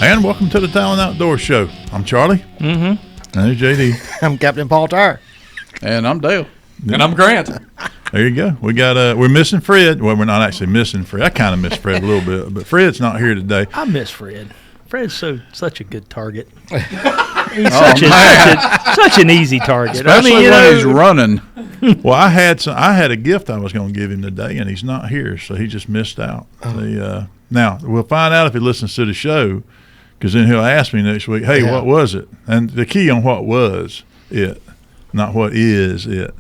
And welcome to the Talon Outdoors Show. I'm Charlie. Mm-hmm. And there's JD. I'm Captain Paul Tyre. And I'm Dale. Yeah. And I'm Grant. There you go. We got we're missing Fred. Well, we're not actually missing Fred. I kind of miss Fred a little bit, but Fred's not here today. I miss Fred. Fred's such a good target. He's such an easy target. Especially when he's running. Well, I had a gift I was going to give him today, and he's not here, so he just missed out. Now we'll find out if he listens to the show, because then he'll ask me next week, "Hey, what was it?" And the key on what was it, not what is it,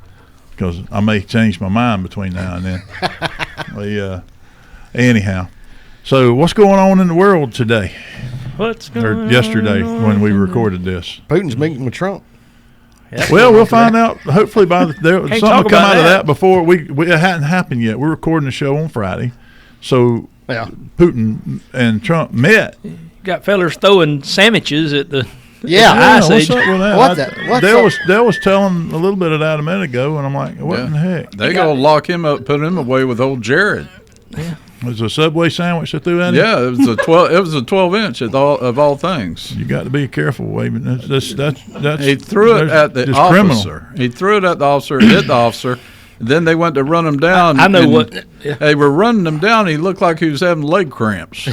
because I may change my mind between now and then. Anyhow, so what's going on in the world today? Yesterday when we recorded this? Putin's meeting with Trump. Well, we'll find out. Hopefully, something will come out of that before it hadn't happened yet. We're recording the show on Friday, so Putin and Trump met. Got fellers throwing sandwiches at the Ice Age. What's up with that? Dale was telling a little bit of that a minute ago, and I'm like, what in the heck? They gonna lock him up, put him away with old Jared. Yeah. It was a Subway sandwich they threw at him? Yeah, it was a 12-inch of all things. You got to be careful, Wade. That's he threw it at the officer. Criminal. He threw it at the officer, hit the officer. Then they went to run him down. I know what. Yeah. They were running him down. He looked like he was having leg cramps.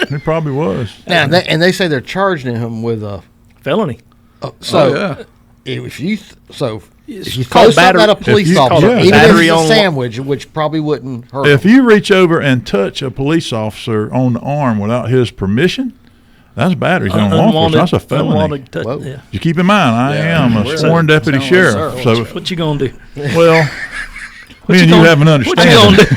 He probably was. Now, and they say they're charging him with a felony. If you throw called something at a police officer, even if it's a sandwich, which probably wouldn't hurt if him. you reach over and touch a police officer on the arm without his permission, that's battery on law enforcement. That's a felony. You keep in mind, I am a sworn deputy sheriff. So what you gonna do? Well, me and you have an understanding. What you gonna do?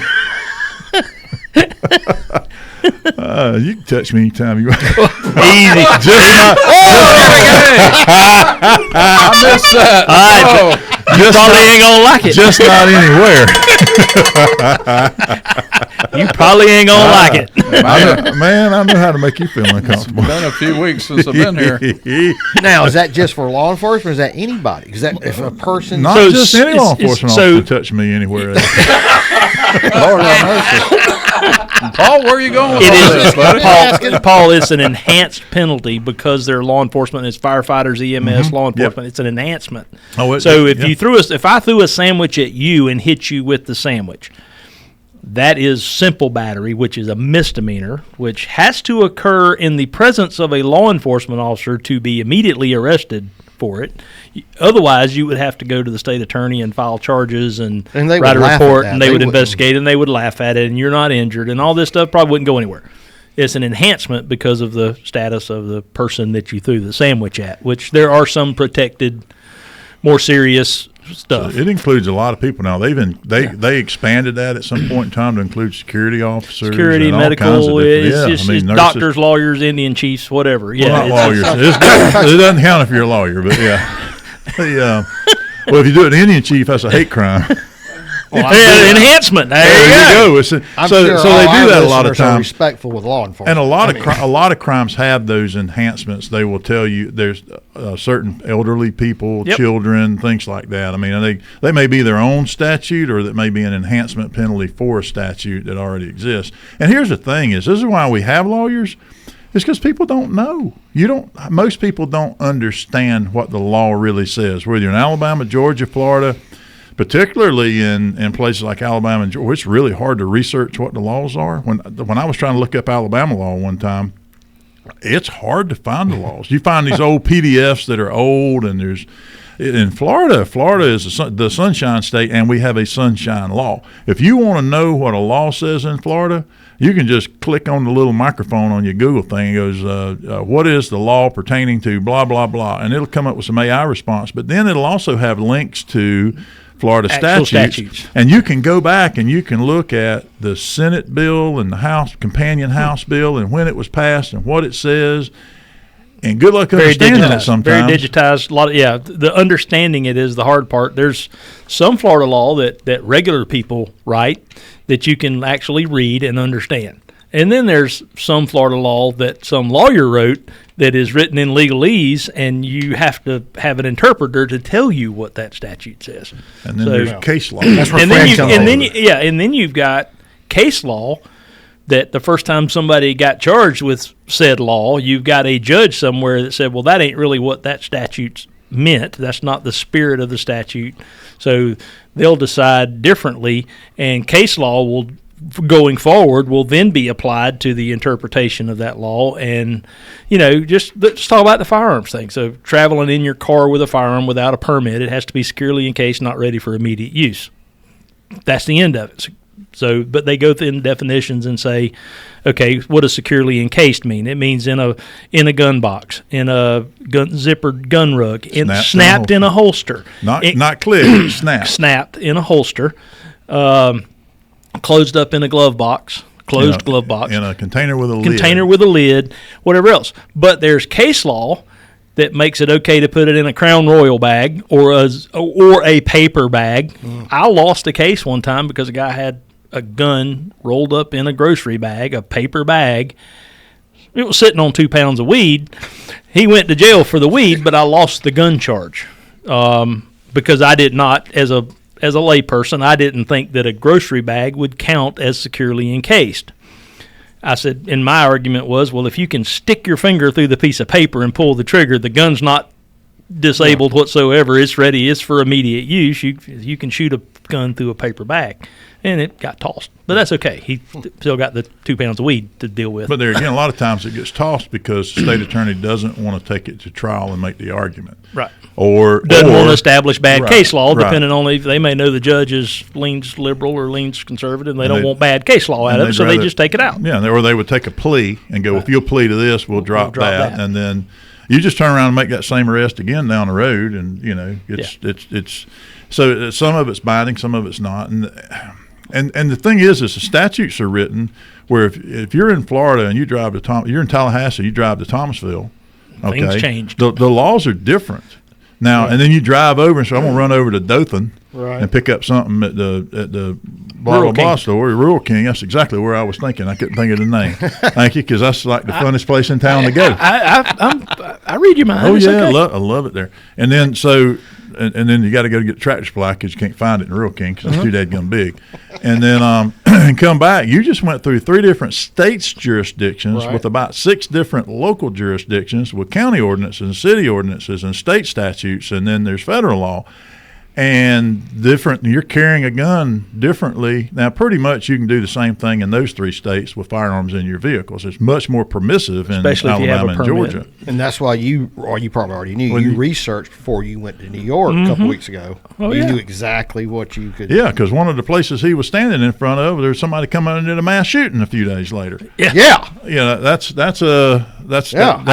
You can touch me anytime you want. Easy. I missed that. You probably ain't gonna like it. Just not anywhere. You probably ain't gonna like it. I know how to make you feel uncomfortable. It's been a few weeks since I've been here. Now, is that just for law enforcement, or is that anybody? Is that if a person... Not just any law enforcement officer touch me anywhere else. Lord have mercy. Paul, where are you going with all this, buddy? Paul, it's an enhanced penalty because they're law enforcement. It's firefighters, EMS, law enforcement. Yep. It's an enhancement. If I threw a sandwich at you and hit you with the sandwich, that is simple battery, which is a misdemeanor, which has to occur in the presence of a law enforcement officer to be immediately arrested for it. Otherwise, you would have to go to the state attorney and file charges and write a report, and they would investigate, and they would laugh at it, and you're not injured, and all this stuff probably wouldn't go anywhere. It's an enhancement because of the status of the person that you threw the sandwich at, which there are some protected, more serious stuff. So it includes a lot of people now. They expanded that at some point in time to include security officers, security, and medical. All kinds of it's doctors, lawyers, Indian chiefs, whatever. Well, not lawyers. It doesn't count if you're a lawyer, but well, if you do it an Indian chief, that's a hate crime. Enhancement. There you go. So they do that a lot of times. Respectful with law enforcement, and a lot of crimes have those enhancements. They will tell you there's certain elderly people, children, things like that. I mean, they may be their own statute, or that may be an enhancement penalty for a statute that already exists. And here's the thing: this is why we have lawyers. It's because people don't know. Most people don't understand what the law really says. Whether you're in Alabama, Georgia, Florida. Particularly in places like Alabama and Georgia, it's really hard to research what the laws are. When I was trying to look up Alabama law one time, it's hard to find the laws. You find these old PDFs that are old, and in Florida is the Sunshine State, and we have a sunshine law. If you want to know what a law says in Florida, you can just click on the little microphone on your Google thing. It goes, what is the law pertaining to blah, blah, blah, and it'll come up with some AI response. But then it'll also have links to Florida statutes, and you can go back and you can look at the Senate bill and the companion House bill and when it was passed and what it says. And good luck understanding it sometimes. Very digitized. The understanding it is the hard part. There's some Florida law that regular people write that you can actually read and understand. And then there's some Florida law that some lawyer wrote that is written in legalese, and you have to have an interpreter to tell you what that statute says. And then there's case law. That's where and then you've got case law that the first time somebody got charged with said law, you've got a judge somewhere that said, well, that ain't really what that statute's meant. That's not the spirit of the statute. So they'll decide differently, and case law will, going forward, will then be applied to the interpretation of that law. And, just let's talk about the firearms thing. So traveling in your car with a firearm without a permit, it has to be securely encased, not ready for immediate use. That's the end of it. So, but they go through definitions and say, okay, what does securely encased mean? It means in a gun box, in a zippered gun rug, snapped in a holster. Not clear, snapped. Snapped in a holster, closed up in a glove box, glove box. In a container with a lid. Container with a lid, whatever else. But there's case law that makes it okay to put it in a Crown Royal bag or a paper bag. I lost a case one time because a guy had a gun rolled up in a grocery bag, a paper bag. It was sitting on 2 pounds of weed. He went to jail for the weed, but I lost the gun charge because I did not, as a layperson, I didn't think that a grocery bag would count as securely encased. I said, and my argument was, well, if you can stick your finger through the piece of paper and pull the trigger, the gun's not disabled whatsoever. It's ready. It's for immediate use. You can shoot a gun through a paper bag. And it got tossed. But that's okay. He still got the 2 pounds of weed to deal with. But there again, a lot of times it gets tossed because the state attorney doesn't want to take it to trial and make the argument. Right. Or doesn't want to establish bad case law, depending on if they may know the judge leans liberal or leans conservative, and they don't want bad case law out of it, so they just take it out. Yeah, or they would take a plea and go, if you'll plea to this, we'll drop that. And then you just turn around and make that same arrest again down the road, and, it's so some of it's binding, some of it's not. And the thing is the statutes are written where if you're in Florida and you drive to you're in Tallahassee, you drive to Thomasville, okay, things change. The laws are different now, and then you drive over and say, I'm gonna run over to Dothan and pick up something at the blah blah store, Rural King. That's exactly where I was thinking. I couldn't think of the name. Thank you, because that's like the funnest place in town to go. I read your mind. Oh yeah, okay. I love it there. And then and then you got to go get the tractor supply because you can't find it in Rural King because it's too dadgum big. And then and come back. You just went through 3 different states' jurisdictions with about 6 different local jurisdictions with county ordinances and city ordinances and state statutes, and then there's federal law. And different, you're carrying a gun differently. Now, pretty much you can do the same thing in those 3 states with firearms in your vehicles. It's much more permissive in Alabama and Georgia. And that's why you probably already knew. You researched before you went to New York a couple weeks ago. You knew exactly what you could. Yeah, because one of the places he was standing in front of, there was somebody coming and did a mass shooting a few days later. Yeah. That's I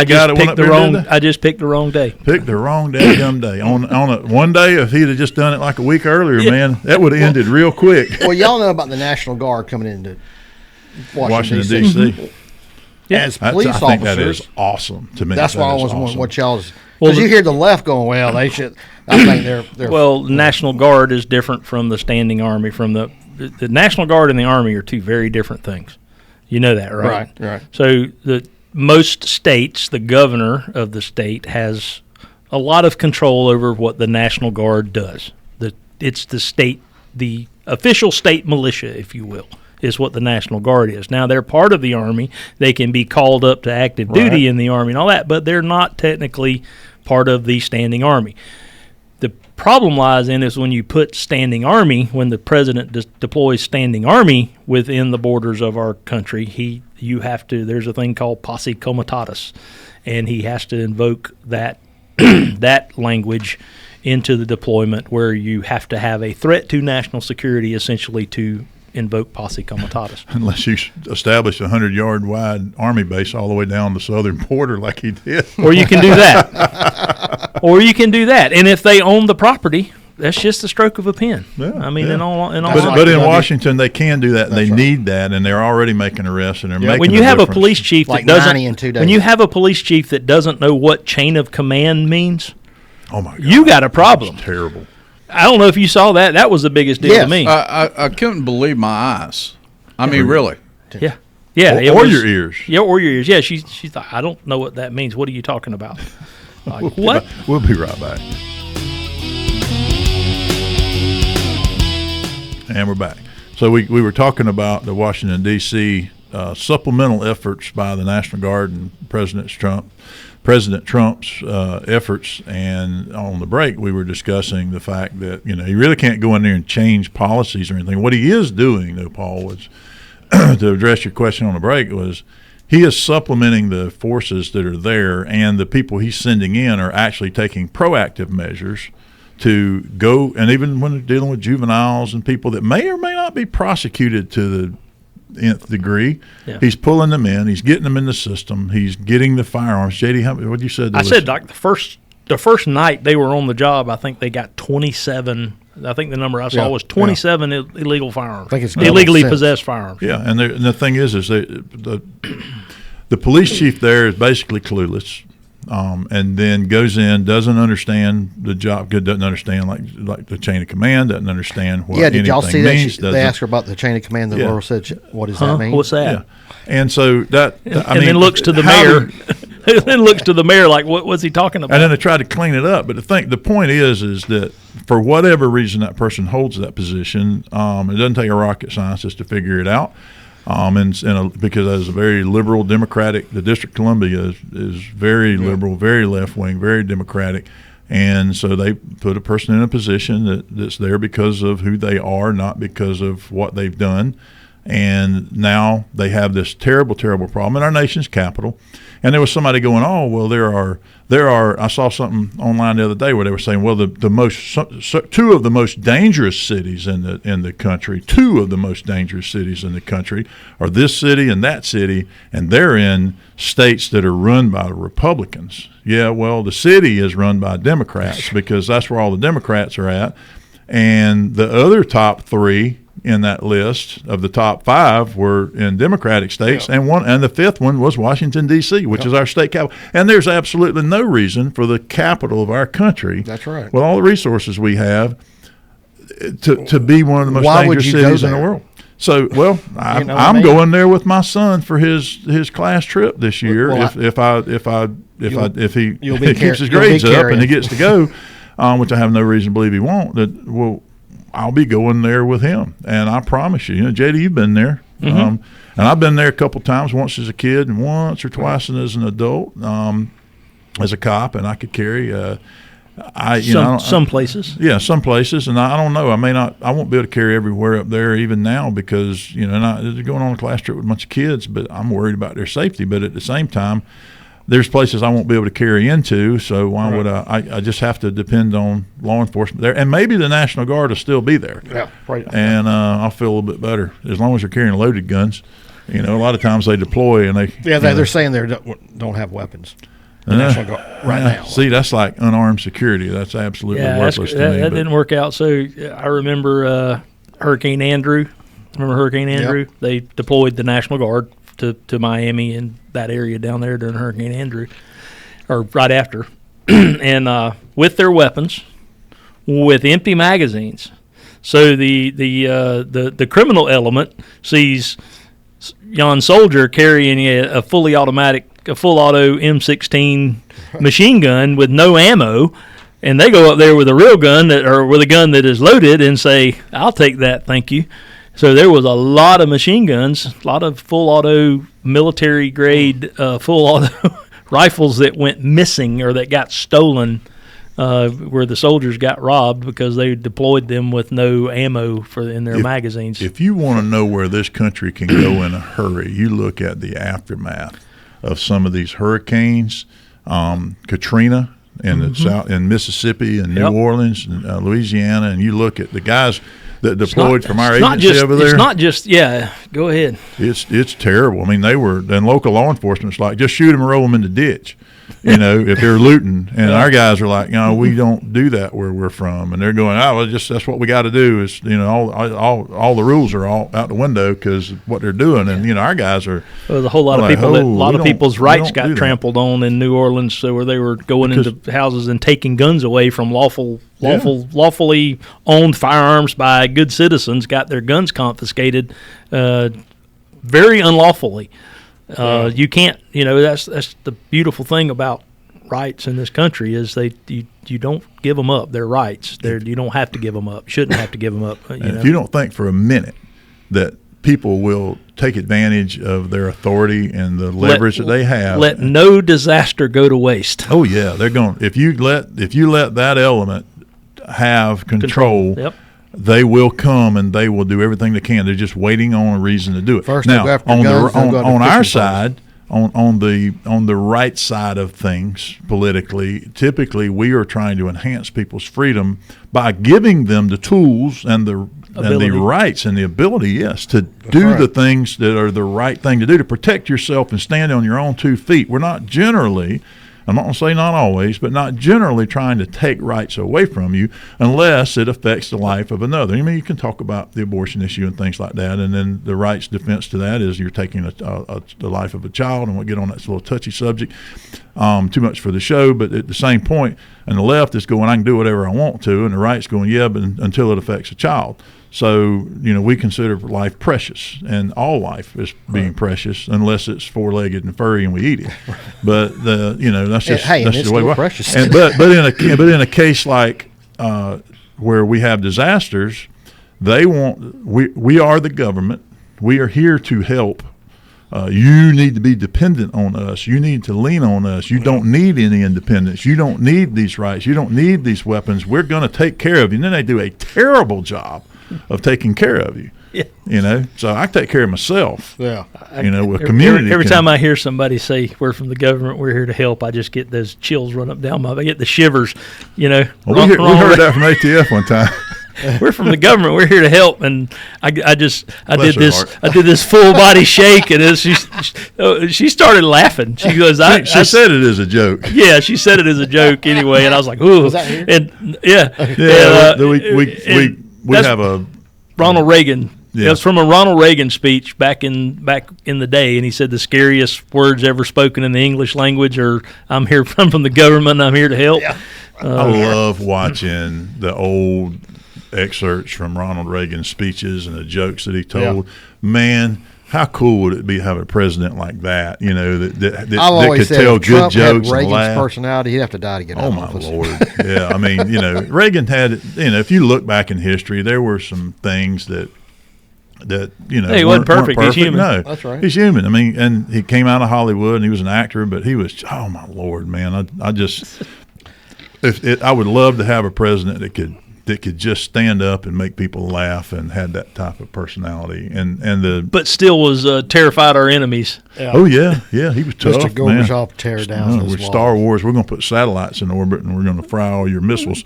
just picked the wrong day. Picked the wrong damn day. One day, if he'd have just done it like a week earlier, man, that would have ended real quick. Well, y'all know about the National Guard coming into Washington D.C. As police officers, I think that is awesome to me. That's why I was wondering what y'all's. Because you hear the left going, well, they should. I think they're. Well, the National Guard is different from the standing army. From the National Guard and the Army are 2 very different things. You know that, right? Right. So most states, the governor of the state has a lot of control over what the National Guard does. It's the official state militia, if you will, is what the National Guard is. Now, they're part of the Army. They can be called up to active duty in the Army and all that, but they're not technically part of the standing Army. The problem lies in is when you put standing Army, when the president deploys standing Army within the borders of our country, there's a thing called posse comitatus, and he has to invoke that that language into the deployment where you have to have a threat to national security essentially to invoke posse comitatus. Unless you establish a 100-yard wide Army base all the way down the southern border like he did. Or you can do that. And if they own the property, that's just the stroke of a pen. Yeah, I mean, but in Washington, they can do that, and they need that, and they're already making arrests, and they're making when you have a police chief that when you have a police chief that doesn't know what chain of command means, oh my God, you got a problem. That's terrible. I don't know if you saw that. That was the biggest deal to me. I couldn't believe my eyes. I mean, really. Yeah. Yeah. Or your ears. Yeah, or your ears. Yeah, she thought, I don't know what that means. What are you talking about? Like, what? We'll be right back. And we're back. So we were talking about the Washington, D.C. supplemental efforts by the National Guard and President Trump's efforts. And on the break, we were discussing the fact that, he really can't go in there and change policies or anything. What he is doing, though, Paul, was to address your question on the break, was he is supplementing the forces that are there, and the people he's sending in are actually taking proactive measures to go, and even when they're dealing with juveniles and people that may or may not be prosecuted to the nth degree, he's pulling them in, he's getting them in the system, he's getting the firearms. JD, what you said? I said like the first night they were on the job, I think they got 27. I think the number I saw was 27 illegal firearms. I think it's illegally possessed firearms. Yeah, and the thing is the police chief there is basically clueless, and then goes in, doesn't understand the job, doesn't understand like the chain of command, doesn't understand what anything means. Yeah, did y'all see that? They asked her about the chain of command. The Laurel said, "What does that mean? What's that?" Yeah. And so then looks to the mayor. Then looks to the mayor like, what was he talking about? And then they tried to clean it up. But the point is that for whatever reason that person holds that position, it doesn't take a rocket scientist to figure it out. Because as a very liberal Democratic, the District of Columbia is very liberal, very left wing, very Democratic. And so they put a person in a position that's there because of who they are, not because of what they've done. And now they have this terrible, terrible problem in our nation's capital. And there was somebody going, oh, well, there are. I saw something online the other day where they were saying, well, two of the most dangerous cities in the country, are this city and that city, and they're in states that are run by Republicans. Yeah, well, the city is run by Democrats because that's where all the Democrats are at, and the other top three in that list of the top 5 were in Democratic states, and the fifth one was Washington, D.C., which is our state capital. And there's absolutely no reason for the capital of our country, that's right, with all the resources we have, to be one of the most dangerous cities in the world. So, well, I'm going there with my son for his class trip this year. If he keeps his grades up and he gets to go, which I have no reason to believe he won't. I'll be going there with him, and I promise you, JD, you've been there, and I've been there a couple times, once as a kid and once or twice as an adult, as a cop, and I could carry. Some places. Yeah, some places, and I don't know. I won't be able to carry everywhere up there even now because they're going on a class trip with a bunch of kids, but I'm worried about their safety. But at the same time, there's places I won't be able to carry into, so why would I just have to depend on law enforcement there. And maybe the National Guard will still be there. Yeah, right. And I'll feel a little bit better as long as they're carrying loaded guns. A lot of times they deploy and they... Yeah, they're saying they don't have weapons. The National Guard right now. See, that's like unarmed security. That's absolutely worthless to me. That didn't work out. So I remember Hurricane Andrew. Yep. They deployed the National Guard to Miami and that area down there during Hurricane Andrew, or right after, and with their weapons, with empty magazines. So the criminal element sees yon soldier carrying a full auto M16 machine gun with no ammo, and they go up there with a real gun or with a gun that is loaded and say, "I'll take that, thank you." So there was a lot of machine guns, a lot of full auto military grade full auto rifles that went missing or that got stolen, where the soldiers got robbed because they deployed them with no ammo in their magazines. If you want to know where this country can go in a hurry, you look at the aftermath of some of these hurricanes, Katrina in Mississippi and New Orleans and Louisiana, and you look at the guys that deployed from our agency over there. It's not just, go ahead. It's terrible. I mean, then local law enforcement's like, just shoot them and roll them in the ditch, if they're looting. And our guys are like, we don't do that where we're from. And they're going, that's what we got to do is, all the rules are all out the window because what they're doing. And, our guys are. Well, there's a whole lot of people a lot of people's rights got trampled on in New Orleans, so where they were going into houses and taking guns away from lawfully owned firearms by good citizens, got their guns confiscated very unlawfully. You can't, that's the beautiful thing about rights in this country is you don't give them up. They're rights. You don't have to give them up. You shouldn't have to give them up. If you don't think for a minute that people will take advantage of their authority and the leverage that they have. Let no disaster go to waste. Oh yeah, they're going. If you let that element have control. Yep. They will come and they will do everything they can. They're just waiting on a reason to do it. First, now, on our side, on the right side of things politically, typically we are trying to enhance people's freedom by giving them the tools and the rights and the ability, yes, to do the things that are the right thing to do, to protect yourself and stand on your own 2 feet. We're not generally, I'm not going to say not always, but not generally trying to take rights away from you unless it affects the life of another. I mean, you can talk about the abortion issue and things like that, and then the rights defense to that is you're taking the life of a child, and we'll get on that little touchy subject. Too much for the show, but at the same point, and the left is going, I can do whatever I want to, and the right's going, yeah, but until it affects a child. So, we consider life precious, and all life is being precious unless it's four-legged and furry and we eat it. But that's just that's the way we're precious. But in a case like where we have disasters, we are the government. We are here to help. You need to be dependent on us. You need to lean on us. You don't need any independence. You don't need these rights. You don't need these weapons. We're going to take care of you. And then they do a terrible job of taking care of you. Yeah. So I take care of myself. Yeah. With community. Every time I hear somebody say we're from the government, we're here to help, I just get those chills run up down I get the shivers. We heard that from ATF one time. We're from the government. We're here to help, and I did this full body shake, and she started laughing. She goes, she said it as a joke. Yeah, she said it as a joke anyway, and I was like, ooh, was that here? And we have a Ronald Reagan. Yeah. It was from a Ronald Reagan speech back in the day, and he said the scariest words ever spoken in the English language are, I'm from the government, I'm here to help. Yeah. I love watching the old excerpts from Ronald Reagan's speeches and the jokes that he told. Yeah. Man, how cool would it be to have a president like that, that could tell good jokes and Reagan's laugh. Personality, he'd have to die to get out of office. Oh, my Lord. Yeah, I mean, Reagan had, if you look back in history, there were some things that he wasn't perfect. He's human. No, that's right. He's human. I mean, and he came out of Hollywood and he was an actor, but he was, oh, my Lord, man. I would love to have a president that could just stand up and make people laugh and had that type of personality but still was terrified our enemies. Yeah. Oh yeah, he was tough. Mr. Gorbachev tear down his with Star Wars, we're going to put satellites in orbit and we're going to fry all your missiles.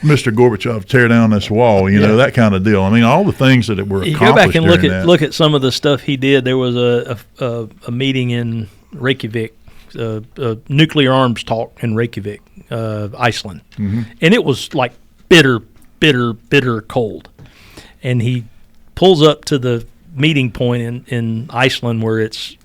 Mr. Gorbachev, tear down this wall, that kind of deal. I mean, all the things that were accomplished. You go back and look at some of the stuff he did. There was a meeting in Reykjavik, a nuclear arms talk in Reykjavik, Iceland, and it was like bitter cold. And he pulls up to the meeting point in Iceland where it's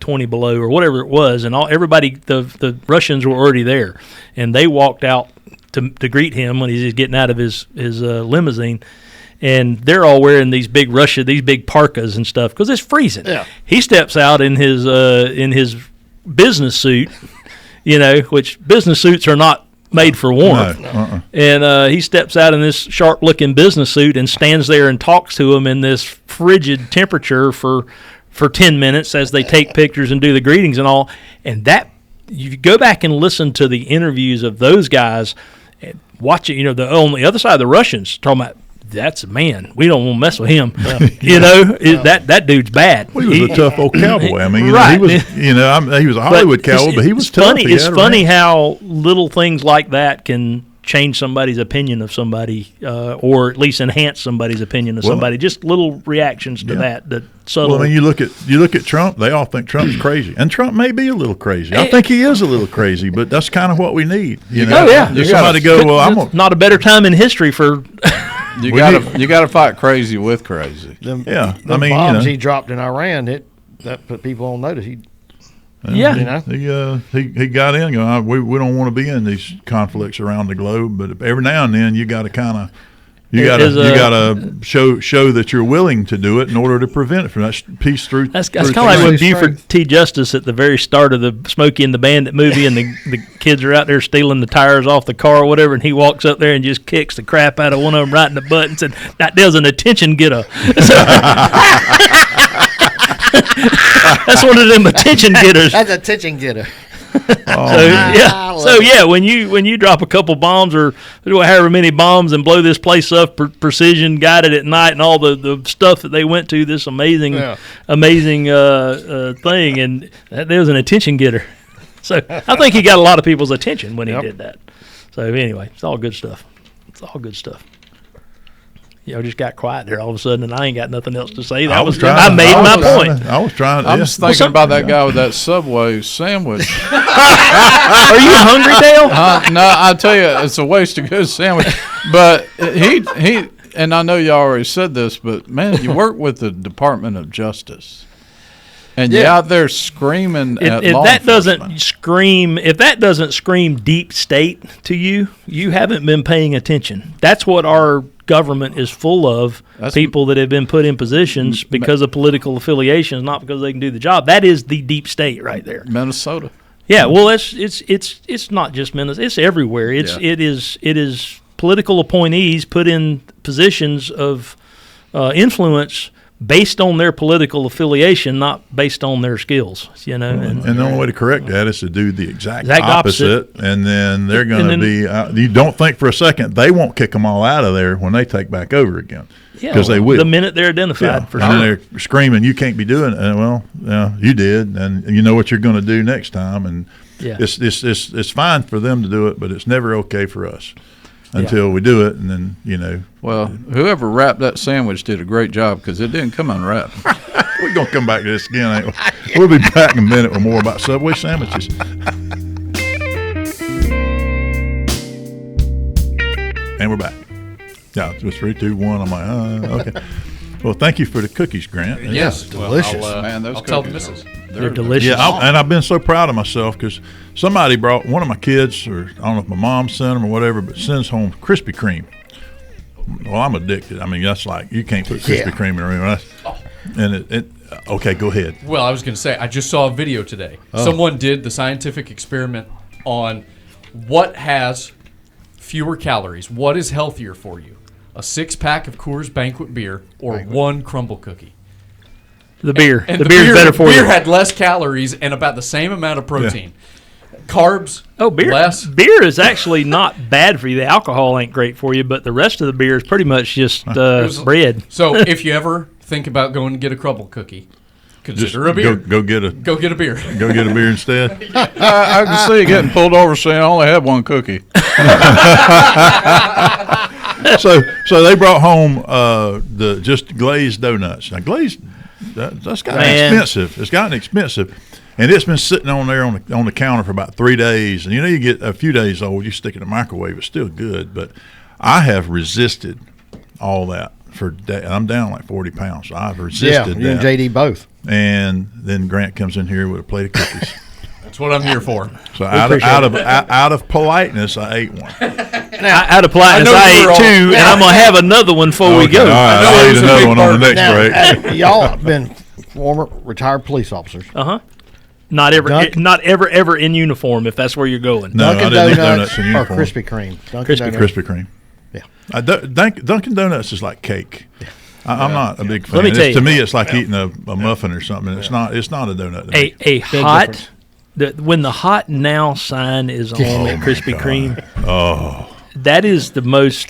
20 below or whatever it was, and everybody the Russians were already there, and they walked out to greet him when he's getting out of his limousine, and they're all wearing these big parkas and stuff because it's freezing. Yeah. He steps out in his business suit, which business suits are not made for warmth. No. And he steps out in this sharp-looking business suit and stands there and talks to him in this frigid temperature for 10 minutes as they take pictures and do the greetings and all. And that, you go back and listen to the interviews of those guys and watch it, on the other side of the Russians talking about, that's a man. We don't want to mess with him. That dude's bad. Well, he was a tough old cowboy. I mean, right. He was a Hollywood cowboy, but he was tough. It's funny how little things like that can change somebody's opinion of somebody, or at least enhance somebody's opinion of somebody. Just little reactions to that subtle. Well, I mean, you look at Trump. They all think Trump's crazy, and Trump may be a little crazy. I think he is a little crazy, but that's kind of what we need. Oh yeah, there's somebody go. Well, I'm not a better time in history for. You got to fight crazy with crazy. Them bombs he dropped in Iran, that put people on notice. He got in. We don't want to be in these conflicts around the globe, but every now and then you got to kind of You gotta show that you're willing to do it in order to prevent it from that piece through. That's kind of like when Buford T. Justice at the very start of the Smokey and the Bandit movie, and the kids are out there stealing the tires off the car or whatever, and he walks up there and just kicks the crap out of one of them right in the butt and said, "That there's an attention getter." That's one of them attention getters. That's an attention getter. When you drop a couple bombs or however many bombs and blow this place up precision guided at night and all the stuff that they went to, this amazing thing, and there was an attention getter. So I think he got a lot of people's attention when he did that. So anyway, it's all good stuff. Y'all just got quiet there all of a sudden, and I ain't got nothing else to say. I made my point. I was trying. I was thinking about that guy with that Subway sandwich. Are you hungry, Dale? No, I tell you, it's a waste of good sandwich. But he, and I know you already said this, but man, you work with the Department of Justice, and you're out there screaming at law enforcement. If that doesn't scream deep state to you, you haven't been paying attention. That's what our government is full of. People that have been put in positions because of political affiliations, not because they can do the job. That is the deep state right there. Minnesota. Yeah, well, it's not just Minnesota. It's everywhere. It is political appointees put in positions of influence based on their political affiliation, not based on their skills. And the only way to correct that is to do the exact opposite, and then they're going to be. You don't think for a second they won't kick them all out of there when they take back over again. Because they will. The minute they're identified, for sure. And they're screaming, "You can't be doing it." Well, you did, and you know what you're going to do next time. And it's fine for them to do it, but it's never okay for us until we do it, and then Well, whoever wrapped that sandwich did a great job because it didn't come unwrapped. We're gonna come back to this again, ain't we? We'll be back in a minute with more about Subway sandwiches. And we're back. Yeah, it was 3, 2, 1. I'm like, okay. Well, thank you for the cookies, Grant. Yes, delicious. Man, those I'll cookies tell the missus. They're delicious. Yeah, and I've been so proud of myself because somebody brought one of my kids, or I don't know if my mom sent them or whatever, but sends home Krispy Kreme. Well, I'm addicted. I mean, that's like you can't put Krispy Kreme in a room. And okay, go ahead. Well, I was going to say, I just saw a video today. Someone did the scientific experiment on what has fewer calories. What is healthier for you? A 6-pack of Coors Banquet beer or one crumble cookie? The beer. And the beer's better for you. The beer had less calories and about the same amount of protein. Yeah. Carbs, less. Beer is actually not bad for you. The alcohol ain't great for you, but the rest of the beer is pretty much just bread. So if you ever think about going to get a crumble cookie, consider a beer. Go get a beer. Go get a beer instead. I can see you getting pulled over saying I only had one cookie. So they brought home the just glazed donuts. Now glazed, that's gotten expensive. It's gotten expensive, and it's been sitting on there on the counter for about 3 days. And you get a few days old, you stick it in the microwave, it's still good. But I have resisted all that for days. I'm down like 40 pounds. So I've resisted that. You and JD both. And then Grant comes in here with a plate of cookies. That's what I'm here for. So out of politeness, I ate one. Now, out of politeness, I ate 2, and I'm gonna have another one before we go. All right, I'll eat another one on the next break. Y'all have been former retired police officers. Not ever in uniform, if that's where you're going. No, Dunkin' I didn't eat donuts in uniform. Or Krispy Kreme. Krispy Kreme. Yeah. Dunkin' Donuts is like cake. I'm not a big fan. Let me tell you, to me, it's like eating a muffin or something. It's not a donut. A hot. When the hot now sign is on at Krispy Kreme, that is the most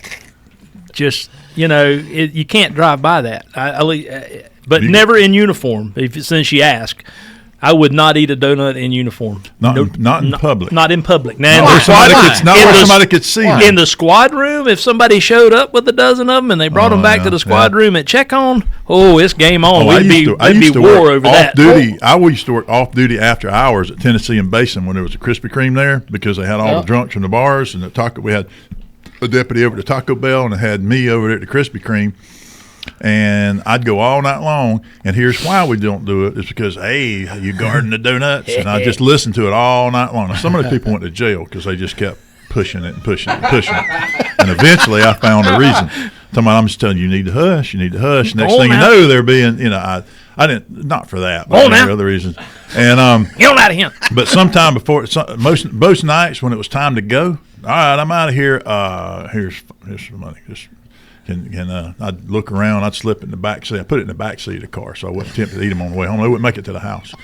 just, you can't drive by that. But never in uniform, since you ask. I would not eat a donut in uniform. Not in public. Not in public. Now, Not where somebody could see you. In the squad room, if somebody showed up with a dozen of them and they brought them back to the squad room at check on, it's game on. We'd be war over that. I used to work off duty after hours at Tennessee and Basin when there was a Krispy Kreme there because they had all the drunks from the bars and we had a deputy over at Taco Bell and they had me over there at the Krispy Kreme. And I'd go all night long, and here's why we don't do it. It's because, hey, you guarding the donuts? And I just listened to it all night long. Now, some of the people went to jail because they just kept pushing it and pushing it and pushing it. And eventually I found a reason. I'm just telling you, you need to hush. You need to hush. Next thing you know, they're being, I didn't, not for that, but for other reasons. And get on out of here. But sometime before, most nights when it was time to go, all right, I'm out of here. Here's some money. Just I'd look around. I'd slip it in the back seat. I put it in the back seat of the car, so I wasn't tempted to eat them on the way home. They wouldn't make it to the house.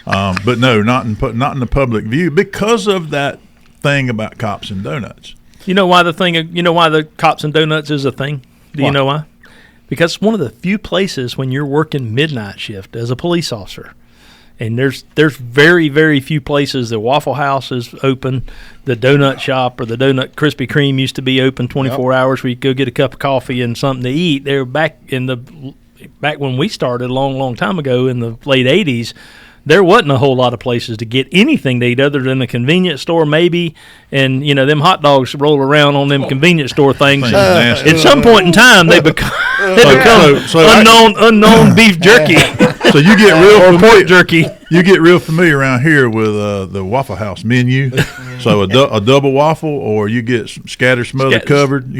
But no, not in the public view because of that thing about cops and donuts. You know why the cops and donuts is a thing? Do you know why? Because it's one of the few places when you're working midnight shift as a police officer. And there's very, very few places. The Waffle House is open. The donut shop or the donut Krispy Kreme used to be open 24 hours where you go get a cup of coffee and something to eat. They were back when we started a long, long time ago in the late 80s. There wasn't a whole lot of places to get anything to eat other than a convenience store maybe, and them hot dogs roll around on them convenience store things. At some point in time, they become unknown beef jerky. So you get real pork jerky. You get real familiar around here with the Waffle House menu. So a double waffle, or you get some scatter smothered covered,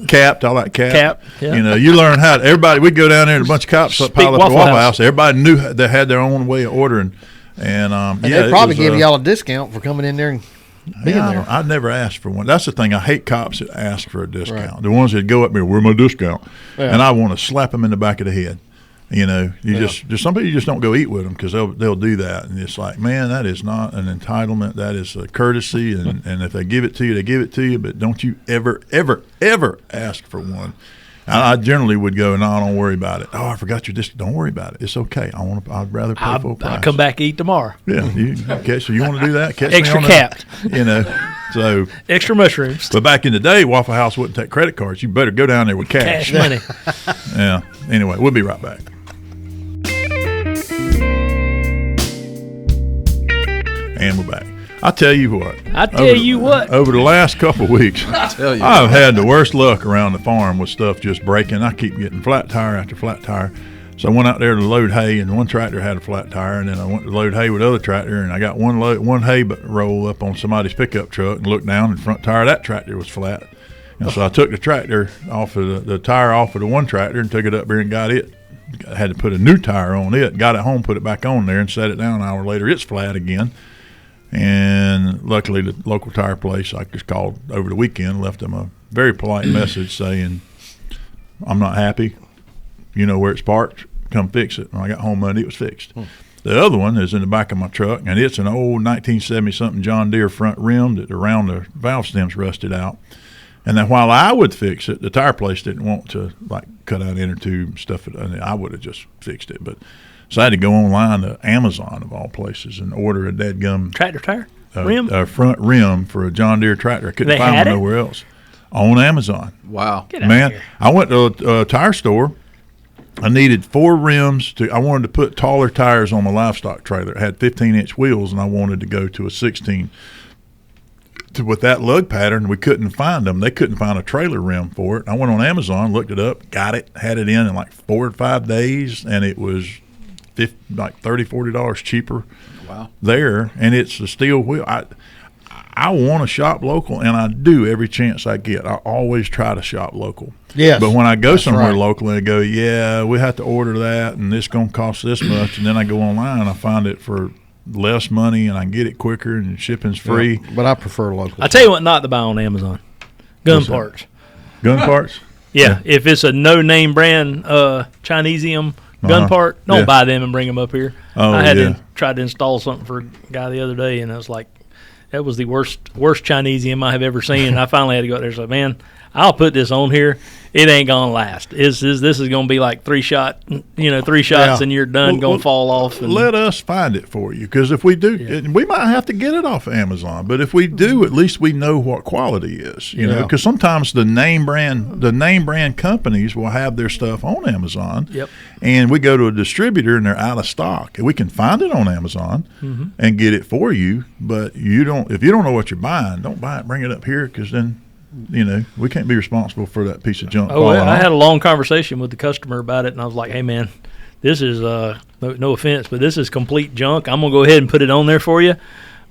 capped. I like capped. Yeah. You learn how to, everybody, we'd go down there and a bunch of cops pile up the Waffle House. Everybody knew they had their own way of ordering. And they'd probably give y'all a discount for coming in there and being there. I'd never asked for one. That's the thing. I hate cops that ask for a discount. Right. The ones that go up there, where's my discount? Yeah. And I want to slap them in the back of the head. Just some people you just don't go eat with them because they'll do that, and it's like, man, that is not an entitlement. That is a courtesy, and if they give it to you, they give it to you. But don't you ever, ever, ever ask for one. I generally would go, no, don't worry about it. Oh, I forgot your discount. Don't worry about it. It's okay. I'd rather pay full price. I'll come back and eat tomorrow. Yeah. So you want to do that? Catch extra capped. So extra mushrooms. But back in the day, Waffle House wouldn't take credit cards. You better go down there with cash. Cash money. Yeah. Anyway, we'll be right back. And we're back. I tell you what. Over the last couple of weeks, I've had the worst luck around the farm with stuff just breaking. I keep getting flat tire after flat tire. So I went out there to load hay, and one tractor had a flat tire, and then I went to load hay with the other tractor, and I got one hay roll up on somebody's pickup truck and looked down, and the front tire of that tractor was flat. And so I took the tractor off of the tire off of the one tractor and took it up there and got it. I had to put a new tire on it, got it home, put it back on there, and set it down. An hour later, it's flat again. And luckily, the local tire place, I just called over the weekend, left them a very polite message saying, I'm not happy. You know where it's parked. Come fix it. When I got home Monday, it was fixed. The other one is in the back of my truck, and it's an old 1970-something John Deere front rim that around the valve stem's rusted out. And then while I would fix it, the tire place didn't want to, cut out inner tube and stuff. I would have just fixed it. So I had to go online to Amazon, of all places, and order a dadgum tractor tire rim, a front rim for a John Deere tractor. I couldn't find one nowhere else on Amazon. Wow, man! I went to a tire store. I needed 4 rims I wanted to put taller tires on my livestock trailer. It had 15-inch wheels, and I wanted to go to a 16. With that lug pattern, we couldn't find them. They couldn't find a trailer rim for it. I went on Amazon, looked it up, got it, had it in 4 or 5 days, and it was $30, $40 cheaper. Wow. There, and it's a steel wheel. I want to shop local, and I do every chance I get. I always try to shop local. Yes. But when I go somewhere local and I go, yeah, we have to order that, and it's going to cost this much, and then I go online and I find it for less money, and I can get it quicker, and shipping's free. Yeah, but I prefer local. I tell you what not to buy on Amazon. Gun parts. Gun parts? Yeah. If it's a no-name brand Chinesium gun part, don't buy them and bring them up here. I had to try to install something for a guy the other day, and I was like, that was the worst Chinesium I have ever seen. And I finally had to go out there and say, man, I'll put this on here. It ain't gonna last. This is gonna be like 3 shots, and you're done. Gonna fall off. And let us find it for you, because if we do, we might have to get it off of Amazon. But if we do, at least we know what quality is. You know, because sometimes the name brand companies will have their stuff on Amazon. Yep. And we go to a distributor and they're out of stock. And we can find it on Amazon and get it for you. But if you don't know what you're buying, don't buy it. Bring it up here, because then, we can't be responsible for that piece of junk. I had a long conversation with the customer about it, and I was like, hey, man, this is, no offense, but this is complete junk. I'm going to go ahead and put it on there for you,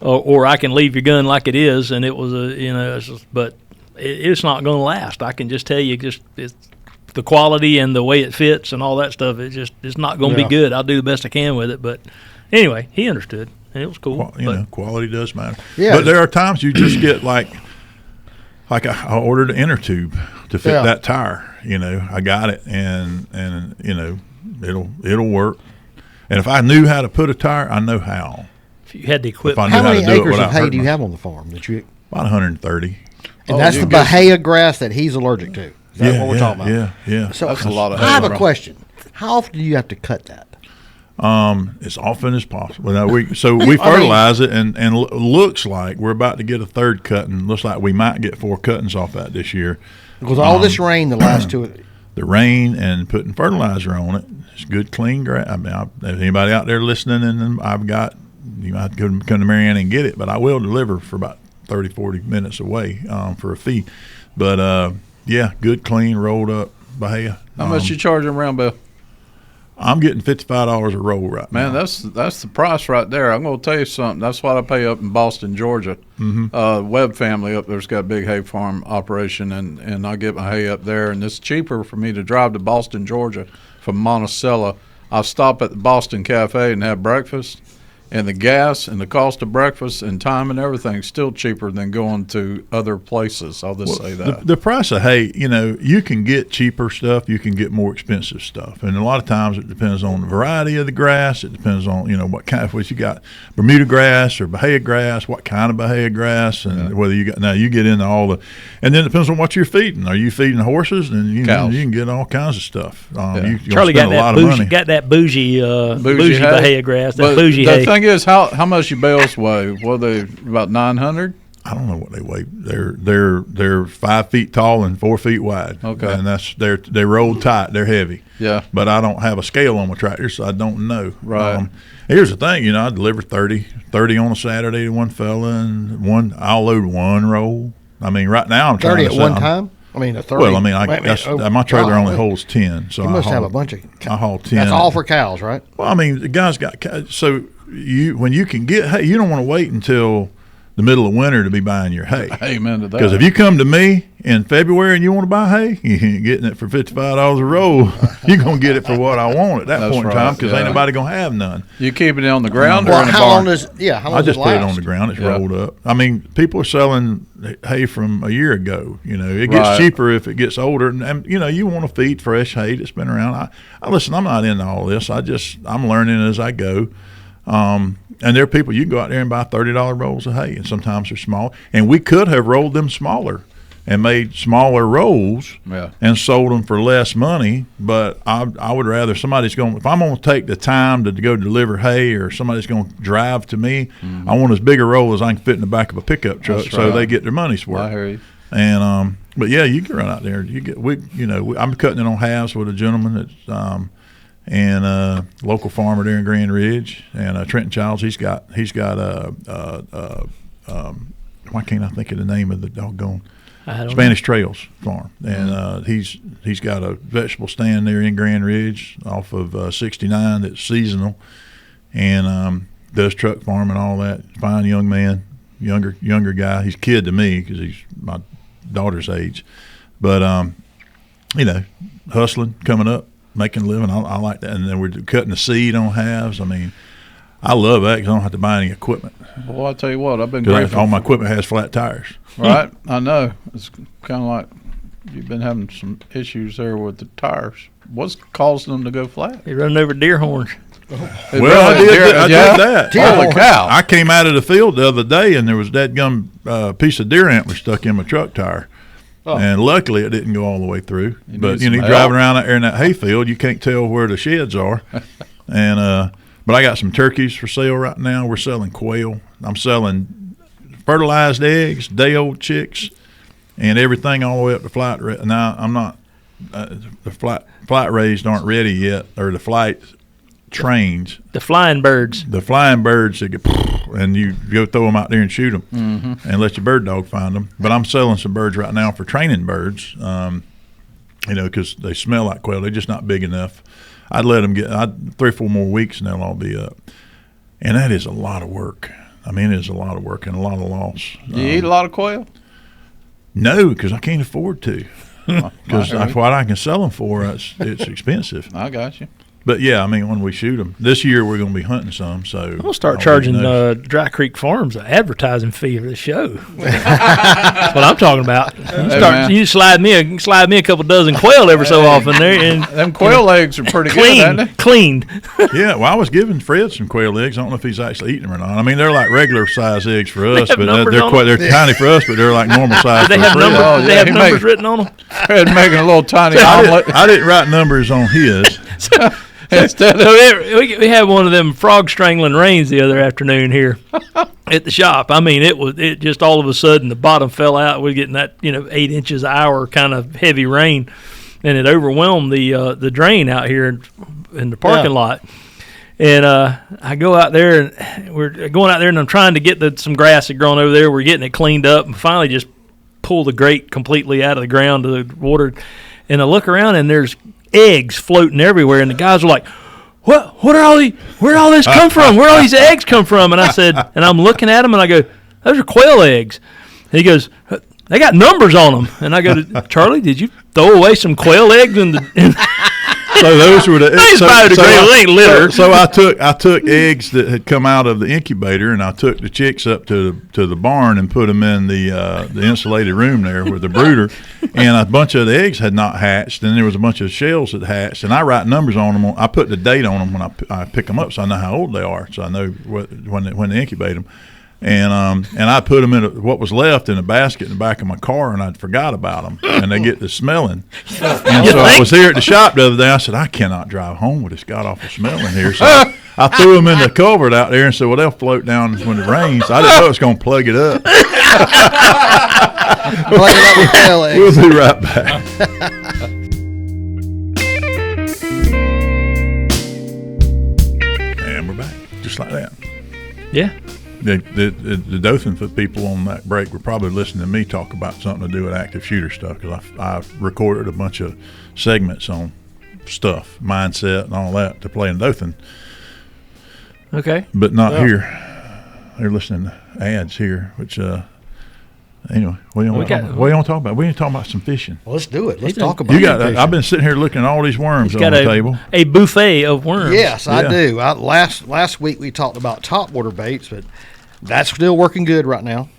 or I can leave your gun like it is. And it was but it's not going to last. I can just tell you, the quality and the way it fits and all that stuff, it's not going to be good. I'll do the best I can with it. But anyway, he understood, and it was cool. Quality does matter. Yeah. But there are times you just get like I ordered an inner tube to fit that tire. I got it, and it'll work. And if I knew how to put a tire, I know how. If you had the equipment. How many acres of hay do you have on the farm? About 130. And that's the Bahia grass that he's allergic to. Is that what we're talking about? Yeah. So that's a lot of hay. I have a question. How often do you have to cut that? As often as possible. Now we fertilize it, and looks like we're about to get a third cutting. Looks like we might get 4 cuttings off that this year. Because all this rain, the last 2. The rain and putting fertilizer on it. It's good, clean grass. I mean, if anybody out there listening, and you might come to Marianne and get it, but I will deliver for about 30, 40 minutes away for a fee. But good, clean, rolled up Bahia. How much you charging around, Bill? I'm getting $55 a roll right now. Man, that's the price right there. I'm going to tell you something. That's what I pay up in Boston, Georgia. Webb family up there's got a big hay farm operation, and I get my hay up there, and it's cheaper for me to drive to Boston, Georgia from Monticello. I stop at the Boston Cafe and have breakfast, and the gas and the cost of breakfast and time and everything is still cheaper than going to other places. I'll just say that. The price of hay, you can get cheaper stuff, you can get more expensive stuff. And a lot of times it depends on the variety of the grass. It depends on, what kind of, what you got, Bermuda grass or Bahia grass, what kind of Bahia grass, and whether you get into all the, and then it depends on what you're feeding. Are you feeding horses? And you can get all kinds of stuff. Charlie got that bougie Bahia grass, that bougie hay. Thing is, how much your bales weigh? Well, they about 900. I don't know what they weigh. They're 5 feet tall and 4 feet wide. Okay, and they roll tight. They're heavy. Yeah, but I don't have a scale on my tractor, so I don't know. Right. Here's the thing, I deliver 30 on a Saturday to one fella, and I'll load one roll. I mean, right now I'm trying 30 at one time. I mean, a 30. Well, I mean, my trailer only holds 10, so you must have a bunch of. I haul 10. That's all for cows, right? Well, I mean, the guy's got so. When you can get hay, you don't want to wait until the middle of winter to be buying your hay. Amen to that. Because if you come to me in February and you want to buy hay, you ain't getting it for $55 a roll. You're going to get it for what I want at that point in time, because ain't nobody going to have none. You keeping it on the ground or in the barn? How long I just does it put it last? on the ground. It's rolled up. I mean, people are selling hay from a year ago. It gets cheaper if it gets older. And you want to feed fresh hay that's been around. Listen, I'm not into all this. I'm learning as I go. And there are people, you can go out there and buy $30 rolls of hay, and sometimes they're small. And we could have rolled them smaller and made smaller rolls and sold them for less money. But I would rather if I'm going to take the time to go deliver hay, or somebody's going to drive to me, I want as big a roll as I can fit in the back of a pickup truck, so they get their money's worth. I hear you. And but you can run out there. I'm cutting it on halves with a gentleman that's and local farmer there in Grand Ridge, and Trenton Childs. He's got why can't I think of the name of the doggone Spanish Trails farm, and he's got a vegetable stand there in Grand Ridge off of 69 that's seasonal, and does truck farm and all that. Fine young man, younger guy. He's a kid to me because he's my daughter's age, but hustling, coming up, making a living. I like that. And then we're cutting the seed on halves. I mean, I love that because I don't have to buy any equipment. Well, I'll tell you what, I've been grateful. All my equipment has flat tires. Right, I know. It's kind of like you've been having some issues there with the tires. What's causing them to go flat? You're running over deer horns. Well, I did that. Holy cow. I came out of the field the other day, and there was that gum piece of deer antler stuck in my truck tire. And luckily it didn't go all the way through. But you're driving around out there in that hayfield, you can't tell where the sheds are. And but I got some turkeys for sale right now. We're selling quail. I'm selling fertilized eggs, day-old chicks, and everything all the way up to flight. Now I'm not the flight raised aren't ready yet, or the flight trains. The flying birds. The flying birds that get, and you go throw them out there and shoot them, and let your bird dog find them. But I'm selling some birds right now for training birds, because they smell like quail. They're just not big enough. I'd let them get 3 or 4 more weeks, and they'll all be up. And that is a lot of work. I mean, it is a lot of work and a lot of loss. Do you eat a lot of quail? No, because I can't afford to. because what I can sell them for, it's expensive. I got you. But yeah, I mean, when we shoot them this year, we're going to be hunting some. So I'm gonna start charging Dry Creek Farms an advertising fee for the show. That's what I'm talking about. You slide me a couple dozen quail every so often there, and them quail legs are pretty good, aren't they? Cleaned. Yeah, well, I was giving Fred some quail eggs. I don't know if he's actually eating them or not. I mean, they're like regular size eggs for us, but they're tiny for us, but they're like normal size. Do they have numbers? They have numbers written on them. Fred making a little tiny omelet. I didn't write numbers on his. We had one of them frog strangling rains the other afternoon here at the shop. I mean, it just all of a sudden the bottom fell out. We're getting that 8 inches an hour kind of heavy rain, and it overwhelmed the drain out here in the parking lot. And I go out there, and we're going out there, and I'm trying to get some grass that grown over there. We're getting it cleaned up, and finally just pull the grate completely out of the ground to the water. And I look around, and there's eggs floating everywhere, and the guys were like, where'd all this come from? Where all these eggs come from? And I said, and I'm looking at them, and I go, those are quail eggs. And he goes, they got numbers on them. And I go, Charlie, did you throw away some quail eggs So those were the ain't litter. So I took eggs that had come out of the incubator, and I took the chicks up to the barn and put them in the insulated room there with the brooder, and a bunch of the eggs had not hatched, and there was a bunch of shells that hatched, and I write numbers on them. I put the date on them when I pick them up, so I know how old they are, so I know when they incubate them. And I put them in what was left in a basket in the back of my car, and I'd forgot about them, and they get to smelling. And so I was here at the shop the other day. I said, I cannot drive home with this god-awful smell in here. So I threw them in the culvert out there and said, well, they'll float down when it rains. I didn't know it was going to plug it up. Plug it up with quail eggs. We'll be right back. And we're back, just like that. Yeah. The Dothan people on that break were probably listening to me talk about something to do with active shooter stuff, because I recorded a bunch of segments on stuff, mindset, and all that to play in Dothan. Okay. But not here. They're listening to ads here, which anyway, what do you want to talk about? We need to talk about some fishing. Well, let's do it. Let's talk about it. I've been sitting here looking at all these worms on the table. A buffet of worms. Yes, I do. Last week we talked about topwater baits, but that's still working good right now.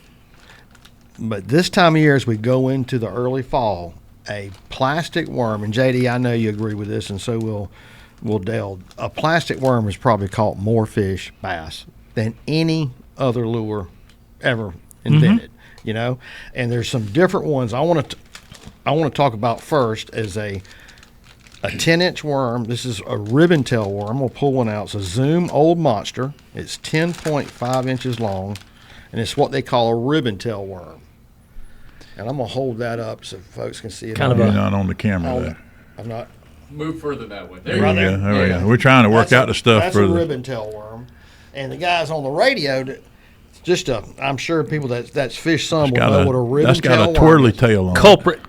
But this time of year, as we go into the early fall, a plastic worm, and JD, I know you agree with this, and so will Dale. A plastic worm has probably caught more fish, bass, than any other lure ever invented. And there's some different ones I want to talk about first as a 10-inch worm. This is a ribbon tail worm. We'll pull one out. It's a Zoom Old Monster. It's 10.5 inches long, and it's what they call a ribbon tail worm. And I'm going to hold that up so folks can see it. You're not on the camera there. I'm not. Move further that way. There you go. There we go. We're trying to work out the stuff. That's a ribbon tail worm. And the guys on the radio, I'm sure people that's fished some will know what a ribbon tail worm is. That's got a twirly tail on it.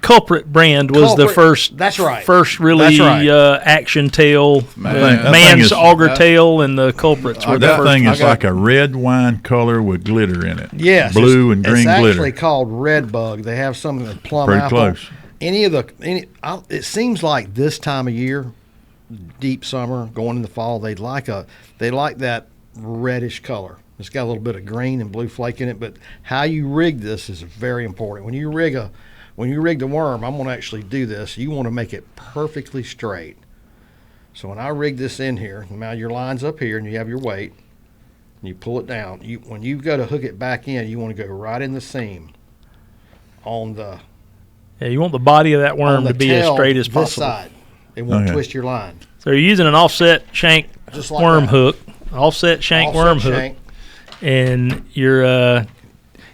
Culprit brand was the first. That's right. First really action tail. Man's auger tail and the culprits were the first. That thing is like a red wine color with glitter in it. Yes. Blue and green glitter. It's actually called red bug. They have some of the plum pretty apple. Close. It seems like this time of year, deep summer, going in the fall, they like that reddish color. It's got a little bit of green and blue flake in it, but how you rig this is very important. When you rig the worm, I'm going to actually do this. You want to make it perfectly straight. So when I rig this in here, now your line's up here and you have your weight, and you pull it down. When you go to hook it back in, you want to go right in the seam on the. Yeah, you want the body of that worm to be as straight as possible. This side. It won't twist your line. So you're using an offset shank worm hook, offset shank worm hook, and you're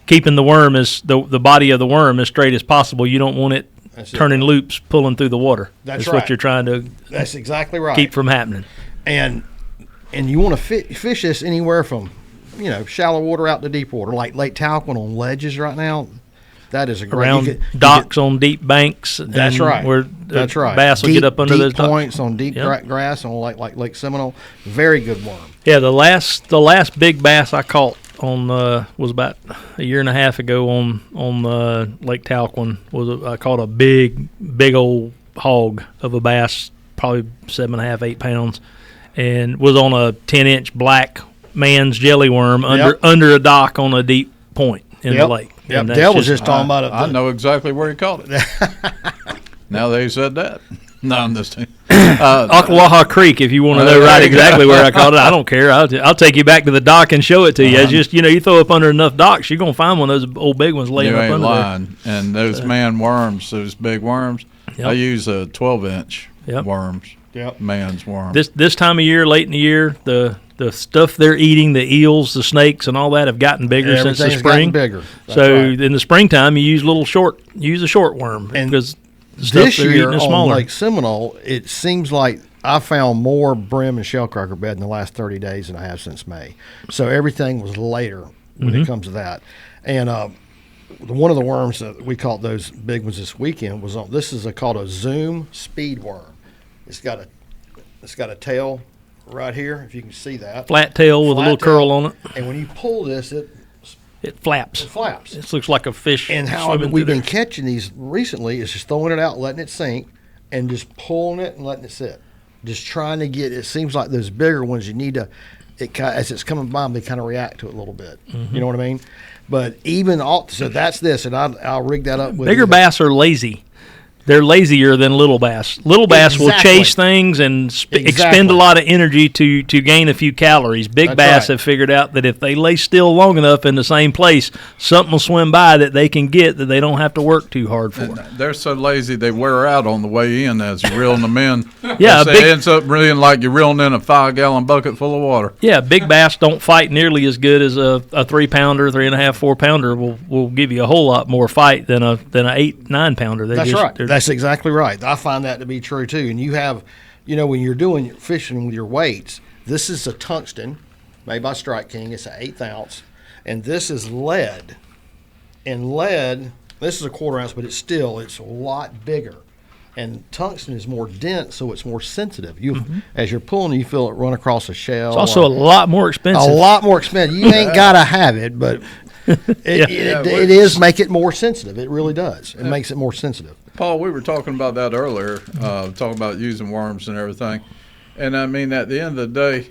keeping the worm the body of the worm as straight as possible. You don't want it turning loops, pulling through the water. That's right. What you're trying to. That's exactly right. Keep from happening. And you want to fish this anywhere from, shallow water out to deep water, like Lake Talcott on ledges right now. That is a great around docks on deep banks. That's right. Where bass will get up under those points on deep grass on like Lake Seminole. Very good worm. Yeah, the last big bass I caught was about a year and a half ago on Lake Talquin. I caught a big old hog of a bass, probably 7.5, 8 pounds, and was on a 10-inch black man's jelly worm under a dock on a deep point in the lake. Yep, Dale was just talking about it. I know exactly where he caught it. Now that he said that. No, I'm just Ocklawaha Creek, if you want to know exactly where I caught it. I don't care. I'll take you back to the dock and show it to you. It's just, you throw up under enough docks, you're going to find one of those old big ones laying up under lying. There. And those man worms, those big worms, I use a 12-inch worms, man's worms. This time of year, late in the year, the stuff they're eating, the eels, the snakes, and all that have gotten bigger since the spring. Bigger. In the springtime, you use a short worm because this year on Lake Seminole, it seems like I found more brim and shellcracker bed in the last 30 days than I have since May. So everything was later when it comes to that. And one of the worms that we caught those big ones this weekend was on. This is called a Zoom speed worm. It's got a tail right here, if you can see that. Flat tail with a little curl on it. And when you pull this, it flaps. It looks like a fish. And how we've been catching these recently is just throwing it out, letting it sink, and just pulling it and letting it sit. Just trying to get. It seems like those bigger ones, you need to. As it's coming by, they kind of react to it a little bit. You know what I mean? But so that's this, and I'll rig that up with bigger bass are lazy. They're lazier than little bass. Little bass will chase things and expend a lot of energy to gain a few calories. Big bass have figured out that if they lay still long enough in the same place, something will swim by that they can get that they don't have to work too hard for. And they're so lazy they wear out on the way in as you're reeling them in. It ends up reeling like you're reeling in a 5-gallon bucket full of water. Yeah, big bass don't fight nearly as good as a 3-pounder, 3.5, 4-pounder will give you a whole lot more fight than an 8, 9-pounder. That's right. That's exactly right. I find that to be true too. And you have, when you're doing fishing with your weights, this is a tungsten made by Strike King. It's an 1/8 ounce, and this is lead. And lead, this is a 1/4 ounce, but it's a lot bigger. And tungsten is more dense, so it's more sensitive. As you're pulling, you feel it run across a shell. It's also a lot more expensive. A lot more expensive. You ain't got to have it, but it is make it more sensitive. It really does. It makes it more sensitive. Paul, we were talking about that earlier, talking about using worms and everything. And, I mean, at the end of the day,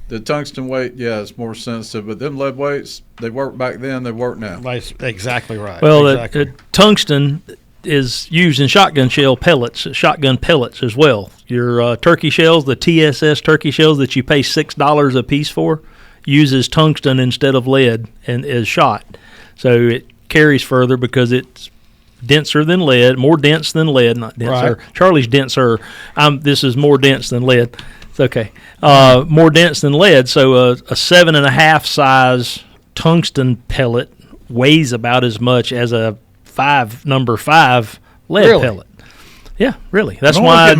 the tungsten weight, it's more sensitive. But them lead weights, they work back then, they work now. That's exactly right. Well, tungsten is used in shotgun pellets as well. Your turkey shells, the TSS turkey shells that you pay $6 a piece for, uses tungsten instead of lead and is shot. So it carries further because it's denser than lead, more dense than lead, not denser. Right. Charlie's denser. This is more dense than lead. It's okay. More dense than lead. So a 7.5 size tungsten pellet weighs about as much as a number 5 lead pellet. Yeah, really. That's why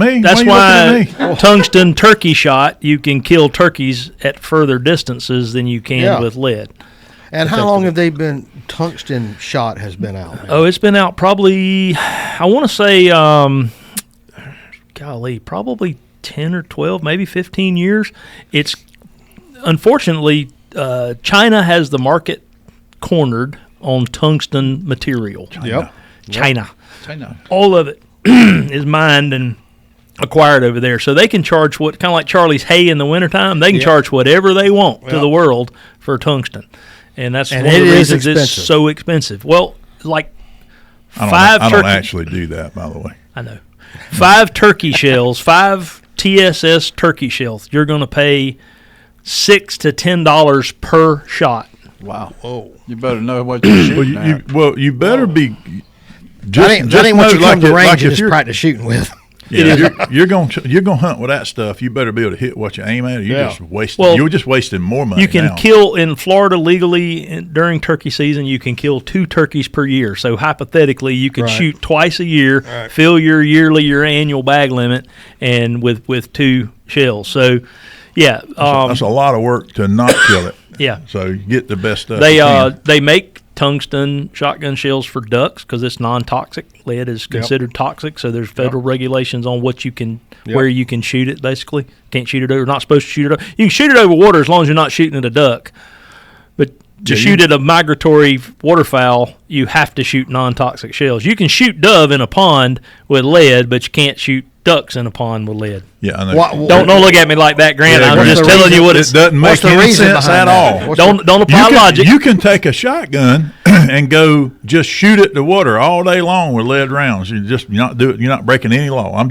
tungsten turkey shot, you can kill turkeys at further distances than you can with lead. And how long have they been, tungsten shot has been out? Oh, it's been out probably, I want to say, probably 10 or 12, maybe 15 years. It's, unfortunately, China has the market cornered on tungsten material. China. All of it is mined and acquired over there. So they can charge kind of like Charlie's hay in the wintertime, they can charge whatever they want to the world for tungsten. And that's one of the reasons it's so expensive. Well, like I don't actually do that, by the way. I know. 5 turkey shells, 5 TSS turkey shells, you're going to pay $6 to $10 per shot. Wow. Oh, you better know what you're shooting you better be. That ain't what you come to range and just practice shooting with. Yeah, you're gonna hunt with that stuff. You better be able to hit what you aim at. Or you're just wasting more money. You can kill in Florida legally during turkey season. You can kill 2 turkeys per year. So hypothetically, you could shoot twice a year, fill your annual bag limit, and with 2 shells. So that's a lot of work to not kill it. Yeah. So you get the best stuff. They make tungsten shotgun shells for ducks because it's non-toxic. Lead is considered toxic, so there's federal regulations on what you can, where you can shoot it. Basically, can't shoot it over. Not supposed to shoot it over. You can shoot it over water as long as you're not shooting at a duck. But to shoot at a migratory waterfowl, you have to shoot non-toxic shells. You can shoot dove in a pond with lead, but you can't shoot ducks in a pond with lead. Yeah, I know. Don't look at me like that, Grant. Yeah, I'm just telling you what it doesn't make any sense at all. Don't apply logic. You can take a shotgun and go just shoot at the water all day long with lead rounds. You're not breaking any law. I'm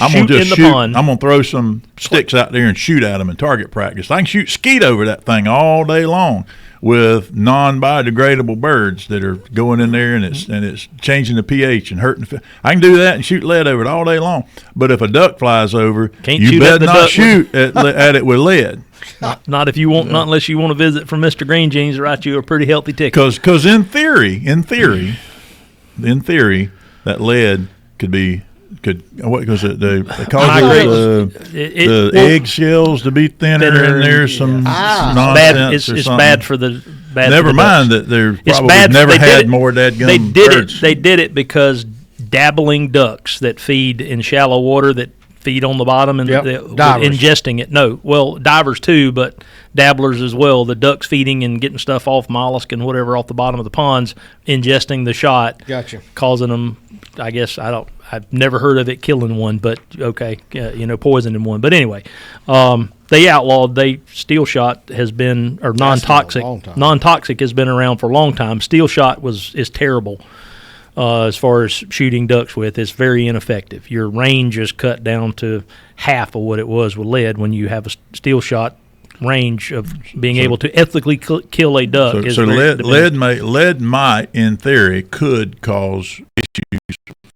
gonna throw some sticks out there and shoot at them in target practice. I can shoot skeet over that thing all day long with non-biodegradable birds that are going in there and it's changing the pH and hurting. I can do that and shoot lead over it all day long. But if a duck flies over, you better not shoot at it with lead. Not if you want. Not unless you want to visit from Mr. Green Jeans to write you a pretty healthy ticket. Because in theory, that lead what goes it? They cause the egg shells to be thinner and there's some nonsense. It's bad for the. Never mind that they're probably never had more dadgum birds. They did it because dabbling ducks that feed in shallow water that feed on the bottom and ingesting it. No, well, divers too, but dabblers as well. The ducks feeding and getting stuff off mollusk and whatever off the bottom of the ponds, ingesting the shot, causing them. I guess I've never heard of it killing one, but okay, poisoning one. But anyway, they outlawed. Steel shot has been, or non-toxic. Non-toxic has been around for a long time. Steel shot is terrible as far as shooting ducks with. It's very ineffective. Your range is cut down to half of what it was with lead when you have a steel shot range of being able to ethically kill a duck. So lead might, in theory, could cause issues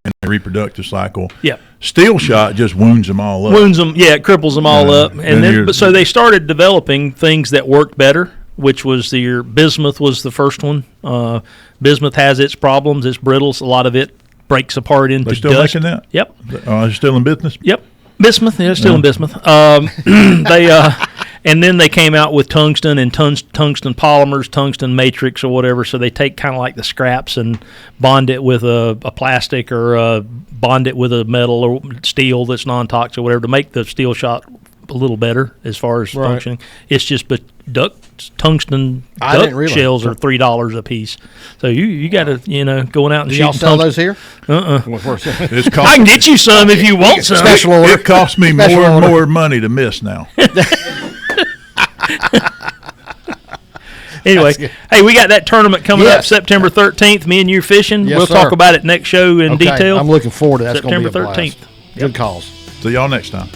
in the reproductive cycle. Yeah. Steel shot just wounds them all up. It cripples them all up. And then so they started developing things that worked better, which was bismuth was the first one. Bismuth has its problems. It's brittle. A lot of it breaks apart into dust. They're still making that? Yep. They're still in business? Yep. Bismuth, still in bismuth. And then they came out with tungsten and tungsten polymers, tungsten matrix or whatever. So they take kind of like the scraps and bond it with a plastic or bond it with a metal or steel that's non-toxic or whatever to make the steel shot a little better as far as functioning. It's just, but tungsten duck shells are $3 a piece. So you got to going out and do y'all sell those here? I can get you some if you want some. Special order. It costs me more and more money to miss now. Anyway, hey, we got that tournament coming up September 13th. Me and you fishing. We'll talk about it next show in detail. I'm looking forward to that. September 13th. Good calls. See y'all next time.